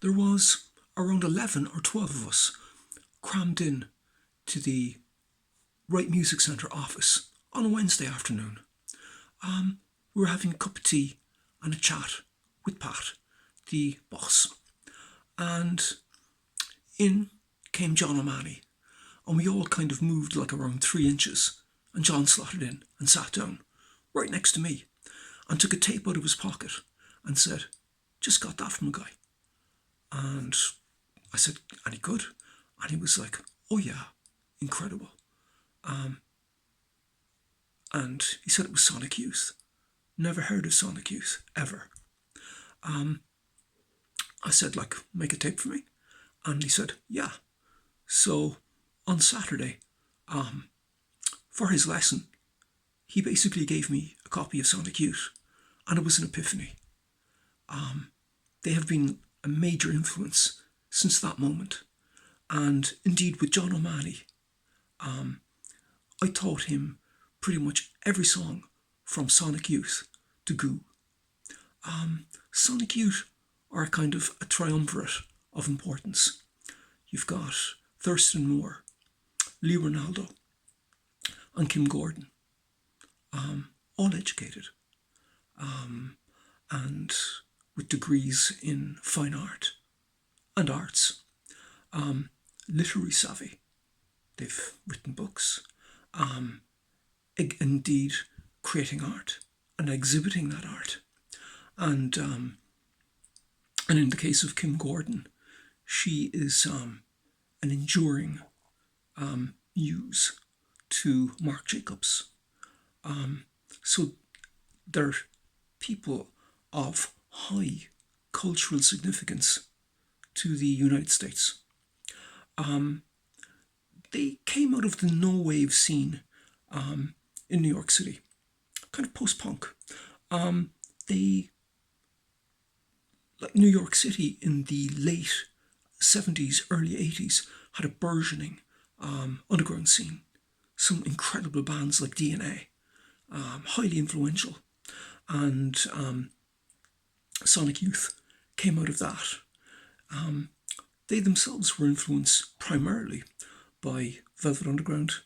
there was around 11 or 12 of us crammed in to the Wright Music Centre office on a Wednesday afternoon. We were having a cup of tea and a chat with Pat, the boss, and in came John O'Malley, and we all kind of moved like around 3 inches, and John slotted in and sat down right next to me and took a tape out of his pocket and said, "Just got that from a guy." And I said, "Any good?" And he was like, "Oh yeah, incredible." And he said it was Sonic Youth. Never heard of Sonic Youth, ever. I said, like, "Make a tape for me?" And he said, "Yeah." So on Saturday, for his lesson, he basically gave me a copy of Sonic Youth, and it was an epiphany. They have been a major influence since that moment. And indeed, with John O'Malley, I taught him pretty much every song from Sonic Youth to Goo. Sonic Youth are kind of a triumvirate of importance. You've got Thurston Moore, Lee Ronaldo, and Kim Gordon, all educated, and with degrees in fine art and arts, literary savvy. They've written books, indeed creating art and exhibiting that art. And in the case of Kim Gordon, she is an enduring muse to Marc Jacobs. So they're people of high cultural significance to the United States. They came out of the no-wave scene in New York City, kind of post-punk. Like New York City in the late 70s, early 80s, had a burgeoning underground scene. Some incredible bands like DNA, highly influential. And Sonic Youth came out of that. They themselves were influenced primarily by Velvet Underground,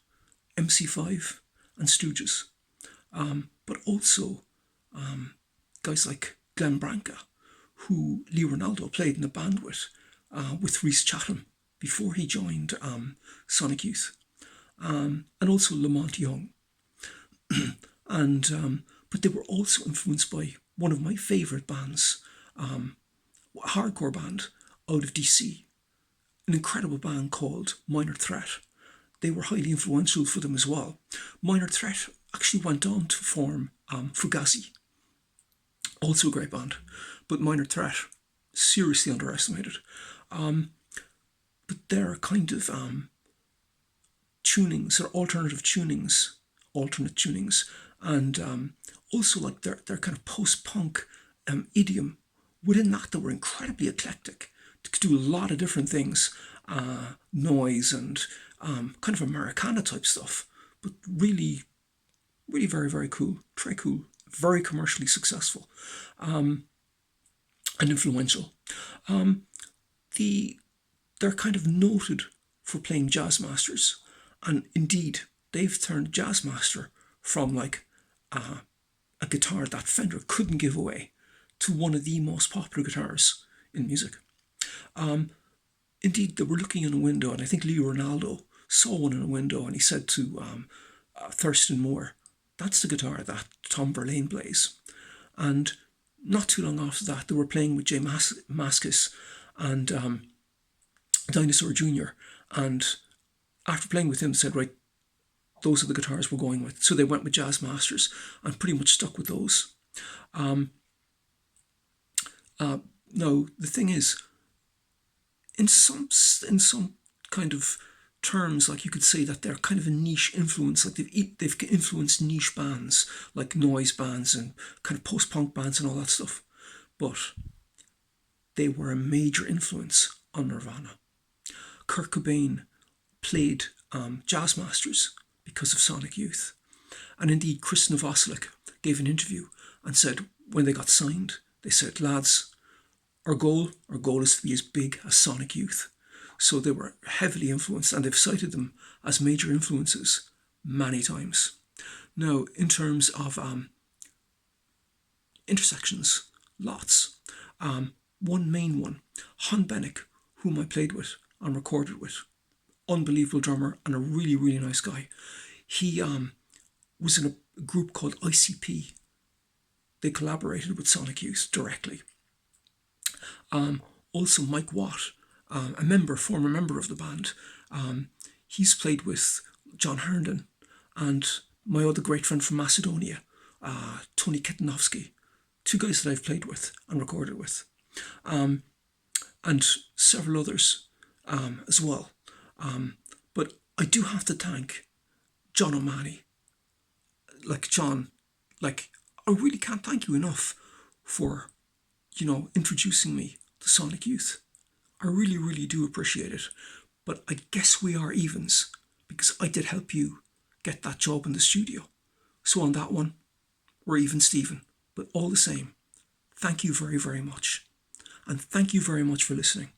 MC5 and Stooges, but also guys like Glenn Branca, who Lee Ronaldo played in a band with Rhys Chatham before he joined Sonic Youth, and also Lamont Young. But they were also influenced by one of my favourite bands, a hardcore band out of DC, an incredible band called Minor Threat. They were highly influential for them as well. Minor Threat actually went on to form Fugazi, also a great band, but Minor Threat, seriously underestimated. But they're kind of tunings, or alternate tunings, and also like their kind of post-punk idiom. Within that, they were incredibly eclectic. They could do a lot of different things, noise and kind of Americana type stuff, but really, really very, very cool, très cool, very commercially successful, and influential. They're kind of noted for playing jazz masters, and indeed, they've turned Jazzmaster from like a guitar that Fender couldn't give away to one of the most popular guitars in music. Indeed, they were looking in a window, and I think Lee Ronaldo saw one in a window, and he said to Thurston Moore, "That's the guitar that Tom Verlaine plays." And not too long after that, they were playing with Jay Mascis and Dinosaur Jr. And after playing with him, said, "Right, those are the guitars we're going with." So they went with Jazz Masters and pretty much stuck with those. Now, the thing is, in some kind of terms, like you could say that they're kind of a niche influence, like they've influenced niche bands, like noise bands and kind of post-punk bands and all that stuff. But they were a major influence on Nirvana. Kurt Cobain played Jazz Masters because of Sonic Youth. And indeed, Chris Novoselic gave an interview and said when they got signed, they said, "Lads, Our goal is to be as big as Sonic Youth. So they were heavily influenced, and they've cited them as major influences many times. Now, in terms of intersections, lots. One main one, Han Bennick, whom I played with and recorded with, unbelievable drummer and a really, really nice guy. He was in a group called ICP. They collaborated with Sonic Youth directly. Also, Mike Watt, former member of the band, he's played with John Herndon and my other great friend from Macedonia, Tony Kitanovsky, two guys that I've played with and recorded with, and several others as well. But I do have to thank John O'Mahony. John, I really can't thank you enough for, introducing me to Sonic Youth. I really, really do appreciate it. But I guess we are evens because I did help you get that job in the studio. So on that one, we're even Steven. But all the same, thank you very, very much. And thank you very much for listening.